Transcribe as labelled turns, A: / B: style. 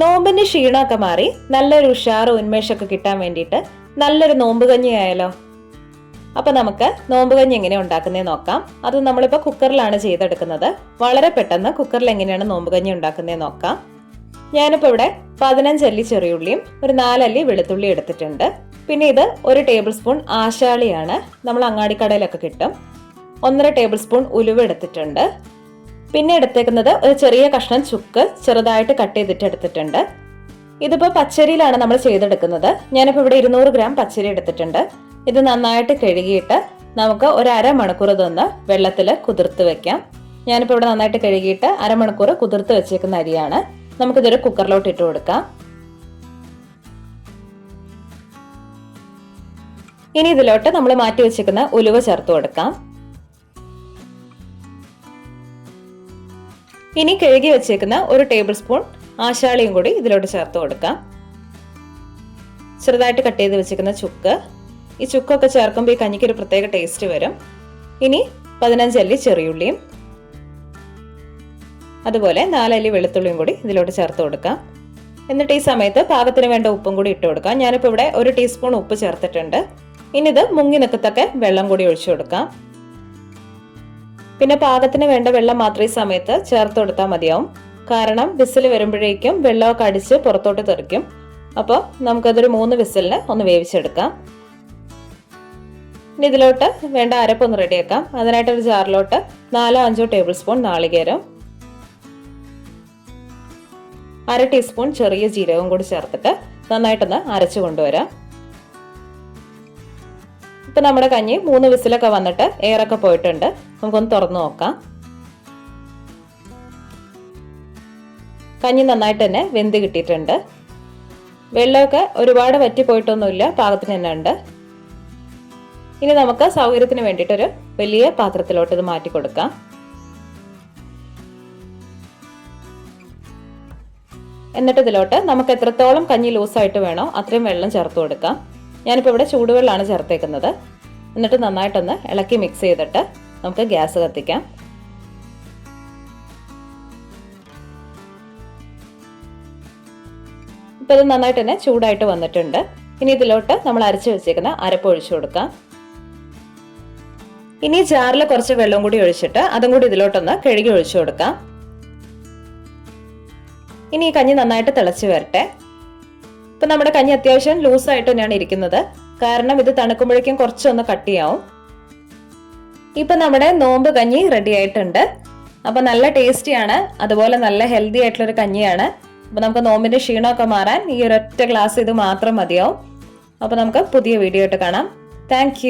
A: നോമ്പിന്റെ ക്ഷീണമൊക്കെ മാറി നല്ലൊരു ഉഷാറ് ഉന്മേഷമൊക്കെ കിട്ടാൻ വേണ്ടിയിട്ട് നല്ലൊരു നോമ്പ് കഞ്ഞി ആയാലോ. അപ്പൊ നമുക്ക് നോമ്പ് കഞ്ഞി എങ്ങനെ ഉണ്ടാക്കുന്നതെന്ന് നോക്കാം. അത് നമ്മളിപ്പോൾ കുക്കറിലാണ് ചെയ്തെടുക്കുന്നത്. വളരെ പെട്ടെന്ന് കുക്കറിൽ എങ്ങനെയാണ് നോമ്പ് കഞ്ഞി ഉണ്ടാക്കുന്നതെന്ന് നോക്കാം. ഞാനിപ്പോൾ ഇവിടെ 15 അല്ലി ചെറിയുള്ളിയും ഒരു 4 അല്ലി വെളുത്തുള്ളി എടുത്തിട്ടുണ്ട്. പിന്നെ ഇത് 1 ടേബിൾ സ്പൂൺ ആശാളിയാണ്, നമ്മൾ അങ്ങാടിക്കടയിലൊക്കെ കിട്ടും. 1.5 ടേബിൾ സ്പൂൺ ഉലുവ എടുത്തിട്ടുണ്ട്. പിന്നെ എടുത്തേക്കുന്നത് ഒരു ചെറിയ കഷ്ണം ചുക്ക് ചെറുതായിട്ട് കട്ട് ചെയ്തിട്ട് എടുത്തിട്ടുണ്ട്. ഇതിപ്പോൾ പച്ചരിയിലാണ് നമ്മൾ ചെയ്തെടുക്കുന്നത്. ഞാനിപ്പോൾ ഇവിടെ 200 ഗ്രാം പച്ചരി എടുത്തിട്ടുണ്ട്. ഇത് നന്നായിട്ട് കഴുകിയിട്ട് നമുക്ക് ഒരു അരമണിക്കൂർ ഇതൊന്ന് വെള്ളത്തിൽ കുതിർത്ത് വെക്കാം. ഞാനിപ്പോൾ ഇവിടെ നന്നായിട്ട് കഴുകിയിട്ട് അരമണിക്കൂർ കുതിർത്ത് വെച്ചേക്കുന്ന അരിയാണ്. നമുക്കിതൊരു കുക്കറിലോട്ട് ഇട്ട് കൊടുക്കാം. ഇനി ഇതിലോട്ട് നമ്മൾ മാറ്റി വെച്ചേക്കുന്ന ഉലുവ ചേർത്ത് കൊടുക്കാം. ഇനി കഴുകി വെച്ചേക്കുന്ന 1 ടേബിൾ സ്പൂൺ ആശാളിയും കൂടി ഇതിലോട്ട് ചേർത്ത് കൊടുക്കാം. ചെറുതായിട്ട് കട്ട് ചെയ്ത് വെച്ചേക്കുന്ന ചുക്ക്, ഈ ചുക്കൊക്കെ ചേർക്കുമ്പോൾ ഈ കഞ്ഞിക്ക് ഒരു പ്രത്യേക ടേസ്റ്റ് വരും. ഇനി 15 അല്ലി ചെറിയുള്ളിയും അതുപോലെ 4 അല്ലി വെളുത്തുള്ളിയും കൂടി ഇതിലോട്ട് ചേർത്ത് കൊടുക്കാം. എന്നിട്ട് ഈ സമയത്ത് പാകത്തിന് വേണ്ട ഉപ്പും കൂടി ഇട്ട് കൊടുക്കാം. ഞാനിപ്പോൾ ഇവിടെ 1 ടീസ്പൂൺ ഉപ്പ് ചേർത്തിട്ടുണ്ട്. ഇനി ഇത് മുങ്ങി നിൽക്കത്തക്ക വെള്ളം കൂടി ഒഴിച്ചു കൊടുക്കാം. പിന്നെ പാകത്തിന് വേണ്ട വെള്ളം മാത്രം ഈ സമയത്ത് ചേർത്ത് കൊടുത്താൽ മതിയാവും. കാരണം വിസിൽ വരുമ്പോഴേക്കും വെള്ളമൊക്കെ അടിച്ച് പുറത്തോട്ട് തെറിക്കും. അപ്പോൾ നമുക്കതൊരു 3 വിസിലിന് ഒന്ന് വേവിച്ചെടുക്കാം. ഇനി ഇതിലോട്ട് വേണ്ട അരപ്പൊന്ന് റെഡിയാക്കാം. അതിനായിട്ട് ഒരു ജാറിലോട്ട് 4-5 ടേബിൾ സ്പൂൺ നാളികേരം, 1/2 ടീസ്പൂൺ ചെറിയ ജീരകം കൂടി ചേർത്തിട്ട് നന്നായിട്ടൊന്ന് അരച്ചു കൊണ്ടുവരാം. ഇപ്പൊ നമ്മുടെ കഞ്ഞി 3 വിസിലൊക്കെ വന്നിട്ട് എയറൊക്കെ പോയിട്ടുണ്ട്. നമുക്കൊന്ന് തുറന്നു നോക്കാം. കഞ്ഞി നന്നായിട്ട് തന്നെ വെന്ത് കിട്ടിയിട്ടുണ്ട്. വെള്ളമൊക്കെ ഒരുപാട് വറ്റിപ്പോയിട്ടൊന്നുമില്ല, പാകത്തിന് തന്നെ ഉണ്ട്. ഇനി നമുക്ക് സൗകര്യത്തിന് വേണ്ടിയിട്ടൊരു വലിയ പാത്രത്തിലോട്ട് ഇത് മാറ്റി കൊടുക്കാം. എന്നിട്ട് ഇതിലോട്ട് നമുക്ക് എത്രത്തോളം കഞ്ഞി ലൂസായിട്ട് വേണോ അത്രയും വെള്ളം ചേർത്ത് കൊടുക്കാം. ഞാനിപ്പോൾ ഇവിടെ ചൂടുവെള്ളമാണ് ചേർത്തേക്കുന്നത്. എന്നിട്ട് നന്നായിട്ടൊന്ന് ഇളക്കി മിക്സ് ചെയ്തിട്ട് നമുക്ക് ഗ്യാസ് കത്തിക്കാം. ഇപ്പം ഇത് നന്നായിട്ട് തന്നെ ചൂടായിട്ട് വന്നിട്ടുണ്ട്. ഇനി ഇതിലോട്ട് നമ്മൾ അരച്ച് വെച്ചേക്കുന്ന അരപ്പ് ഒഴിച്ചു കൊടുക്കാം. ഇനി ജാറിൽ കുറച്ച് വെള്ളം കൂടി ഒഴിച്ചിട്ട് അതും കൂടി ഇതിലോട്ടൊന്ന് കഴുകി ഒഴിച്ചു കൊടുക്കാം. ഇനി ഈ കഞ്ഞി നന്നായിട്ട് തിളച്ച് വരട്ടെ. ഇപ്പം നമ്മുടെ കഞ്ഞി അത്യാവശ്യം ലൂസായിട്ട് തന്നെയാണ് ഇരിക്കുന്നത്. കാരണം ഇത് തണുക്കുമ്പോഴേക്കും കുറച്ചൊന്ന് കട്ടിയാവും. ഇപ്പം നമ്മുടെ നോമ്പ് കഞ്ഞി റെഡി ആയിട്ടുണ്ട്. അപ്പം നല്ല ടേസ്റ്റിയാണ്, അതുപോലെ നല്ല ഹെൽത്തി ആയിട്ടുള്ളൊരു കഞ്ഞിയാണ്. അപ്പം നമുക്ക് നോമ്പിന്റെ ക്ഷീണമൊക്കെ മാറാൻ ഈ ഒരൊറ്റ ഗ്ലാസ് ഇത് മാത്രം മതിയാവും. അപ്പം നമുക്ക് പുതിയ വീഡിയോ ആയിട്ട് കാണാം. താങ്ക്